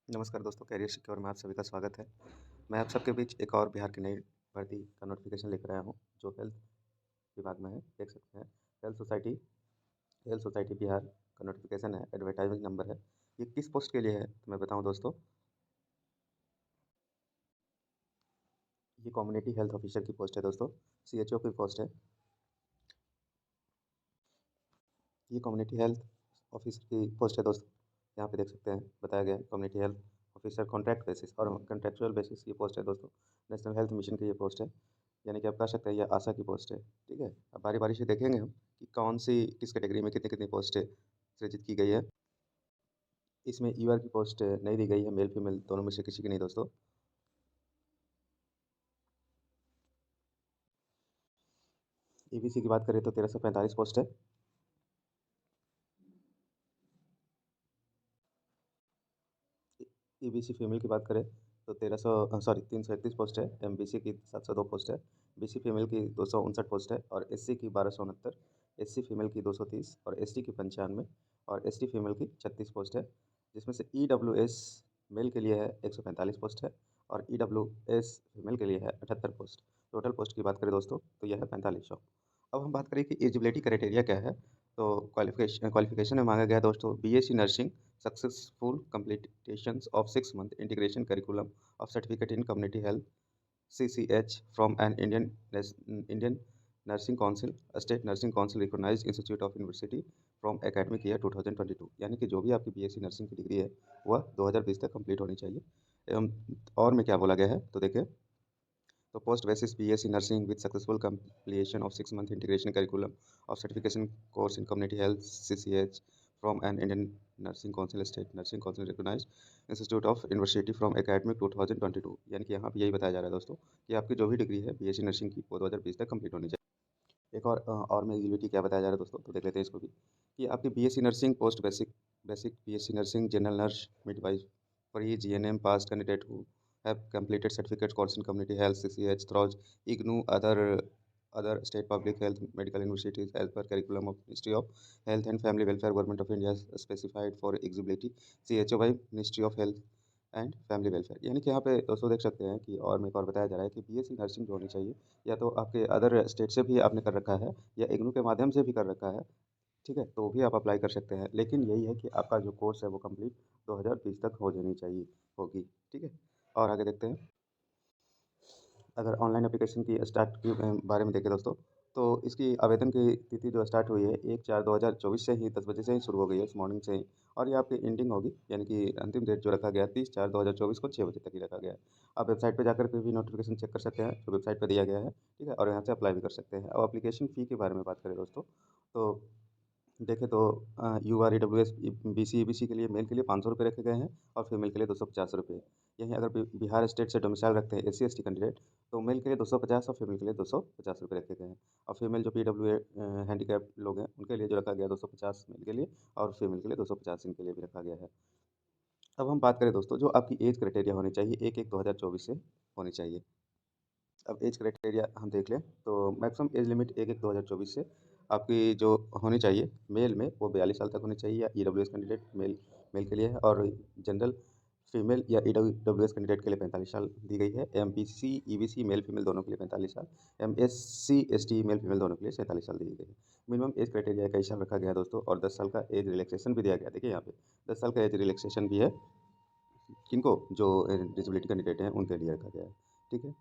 नमस्कार दोस्तों, career secure में आप सभी का स्वागत है। मैं आप सबके बीच एक और बिहार की नई भर्ती का नोटिफ़िकेशन लेकर आया हूँ, जो हेल्थ विभाग में है, देख सकते हैं। Health society health society Bihar का नोटिफ़िकेशन है, एडवर्टाइज़मेंट नंबर है। ये किस पोस्ट के लिए है, तो मैं बताऊँ दोस्तों, ये कम्युनिटी हेल्थ ऑफिसर की पोस्ट है दोस्तों, सीएचओ की पोस्ट है। ये कम्युनिटी हेल्थ ऑफिसर की पोस्ट है दोस्तों। यहाँ पे देख सकते हैं, बताया गया है community health officer contract basis और कॉन्ट्रैक्चुअल बेसिस ये पोस्ट है दोस्तों। नेशनल हेल्थ मिशन की ये पोस्ट है, यानी कि आप कह सकते हैं ये आशा की पोस्ट है, ठीक है। अब बारी-बारी से देखेंगे हम कि कौन-सी किस कैटेगरी में कितनी-कितनी पोस्टें सृजित की गई है। इसमें ईआर की पोस्ट नहीं दी गई है, मेल-फीमेल दोनों में से किसी की नहीं दोस्तों। ईबीसी की बात करें तो 1345 पोस्ट है। ईबीसी फीमेल की बात करें तो 331 पोस्ट है। एमबीसी की 702 पोस्ट है। बीसी फीमेल की 259 पोस्ट है और एससी की 1269, एससी फीमेल की 230 और एसटी की 95 और एसटी फीमेल की 36 पोस्ट है। जिसमें से ईडब्ल्यूएस मेल के लिए है 145 पोस्ट है और ईडब्ल्यूएस फीमेल के लिए है 78 पोस्ट। टोटल पोस्ट की बात करें दोस्तों तो यह है 4500। अब हम बात करें कि एलिजिबिलिटी क्राइटेरिया क्या है, तो क्वालिफिकेशन में मांगा गया है दोस्तों BSc nursing successful completions of 6 month integration curriculum of certificate in community health CCH from an Indian Nursing Council, a state nursing council recognized institute of university from academic year 2022। यानी कि जो भी आपकी बीएससी नर्सिंग की degree है वह 2020 तक complete होनी चाहिए। एवं और में क्या बोला गया है तो देखिए, तो post basis BSc nursing with successful completion of 6 month integration curriculum of certification course in community health CCH from an Indian Nursing Council, state nursing council recognized institute of university from academic 2022। यानी कि यहाँ पे यही बताया जा रहा है दोस्तों कि आपकी जो भी डिग्री है बीएससी नर्सिंग की वो 2020 तक कंप्लीट होनी चाहिए। एक और में एलिजिबिलिटी क्या बताया जा रहा है दोस्तों, तो देख लेते हैं इसको भी कि आपकी BSc nursing post basic basic BSc nursing general nurse midwifery GNM pass candidate who have completed certificate course in community health CCH through IGNOU other state public health medical universities as per curriculum of Ministry of Health and Family Welfare Government of India specified for eligibility CHO by Ministry of Health and family welfare. यानी कि यहाँ पे दोस्तों देख सकते हैं कि और में एक और बताया जा रहा है कि बीएससी नर्सिंग जो होनी चाहिए, या तो आपके अदर स्टेट से भी आपने कर रखा है या इग्नू के माध्यम से भी कर रखा है, ठीक है, तो भी आप अप्लाई कर सकते हैं। लेकिन यही है कि आपका जो कोर्स है वो कंप्लीट 2020 तक हो जानी चाहिए होगी, ठीक है। और आगे देखते हैं, अगर ऑनलाइन एप्लीकेशन की स्टार्ट के बारे में देखें दोस्तों, तो इसकी आवेदन की तिथि जो स्टार्ट हुई है 1/4/2024 से ही 10 बजे से ही शुरू हो गई है, इस मॉर्निंग से ही। और ये आपकी एंडिंग होगी, यानी कि अंतिम डेट जो रखा गया है 30/4/2024 को 6 बजे तक ही रखा गया है। आप वेबसाइट पे जाकर के भी नोटिफिकेशन चेक कर सकते हैं, जो वेबसाइट पे दिया गया है, ठीक है, और यहाँ से अप्लाई भी कर सकते हैं। अब एप्लीकेशन फ़ी के बारे में बात करें दोस्तों, तो देखें तो यूआरईडब्ल्यूएस बीसी ईबीसी के लिए मेल के लिए ₹500 रखे गए हैं और फीमेल के लिए ₹250। यहीं अगर बिहार स्टेट से डोमिसाइल रखते हैं एससी एसटी कैंडिडेट, तो मेल के लिए 250 और फीमेल के लिए ₹250 रखे गए हैं। और फीमेल जो पीडब्ल्यू हैंडीकैप्ड लोग हैं उनके लिए जो रखा गया 250 मेल के लिए और फीमेल के लिए 250 इनके लिए भी रखा गया है। अब हम बात करें दोस्तों, जो आपकी एज क्राइटेरिया होनी चाहिए 1/1/2024 से होनी चाहिए। अब एज क्राइटेरिया हम देख लें तो मैक्सिमम एज लिमिट 1/1/2024 से आपकी जो होनी चाहिए मेल में वो 42 साल तक होनी चाहिए, या ईडब्ल्यूएस कैंडिडेट मेल मेल के लिए है, और जनरल फीमेल या ईडब्ल्यूएस कैंडिडेट के लिए 45 साल दी गई है। एमपीसी ईबीसी मेल फीमेल दोनों के लिए 45 साल, एमएससी एसटी मेल फीमेल दोनों के लिए 47 साल दी गई है। मिनिमम एज क्राइटेरिया 21 साल रखा गया है दोस्तों, और 10 साल का एज रिलैक्सेशन भी दिया गया है। देखिए यहाँ पे 10 साल का एज रिलैक्सेशन भी है, किनको जो डिसेबिलिटी कैंडिडेट हैं उनके लिए रखा गया है, ठीक है।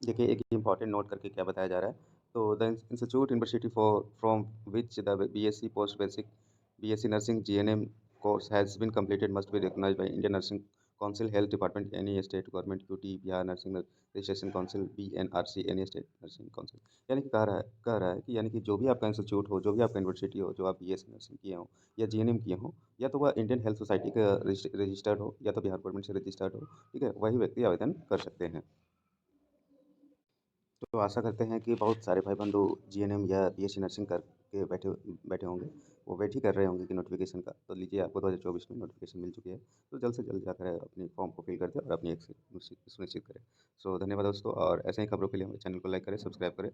देखिए, एक इम्पॉर्टेंट नोट करके क्या बताया जा रहा है, तो the institute university for from which the BSc post basic BSc nursing GNM course has been completed must be recognised by Indian Nursing Council health department any state government UT Bihar nursing registration council BNRC any state nursing council. यानी कि कह रहा है कि यानी कि जो भी आपका इंस्टीट्यूट हो, जो भी आपका यूनिवर्सिटी हो, जो आप बीएससी नर्सिंग किए हों या जीएनएम किए हों, या तो वह इंडियन हेल्थ सोसाइटी का रजिस्टर्ड हो या तो बिहार गवर्नमेंट से रजिस्टर्ड हो, ठीक है, वही व्यक्ति आवेदन कर सकते हैं। तो आशा करते हैं कि बहुत सारे भाई बंधु जीएनएम या बीएससी नर्सिंग करके बैठे बैठे होंगे, वो वेट ही कर रहे होंगे कि नोटिफिकेशन का। तो लीजिए, आपको 2024 में नोटिफिकेशन मिल चुकी है, तो जल्द से जल्द जाकर अपनी फॉर्म को फिल कर दें और अपनी एक सुनिश्चित करें। सो धन्यवाद दोस्तों, और ऐसे ही खबरों के लिए हमारे चैनल को लाइक करें, सब्सक्राइब करें।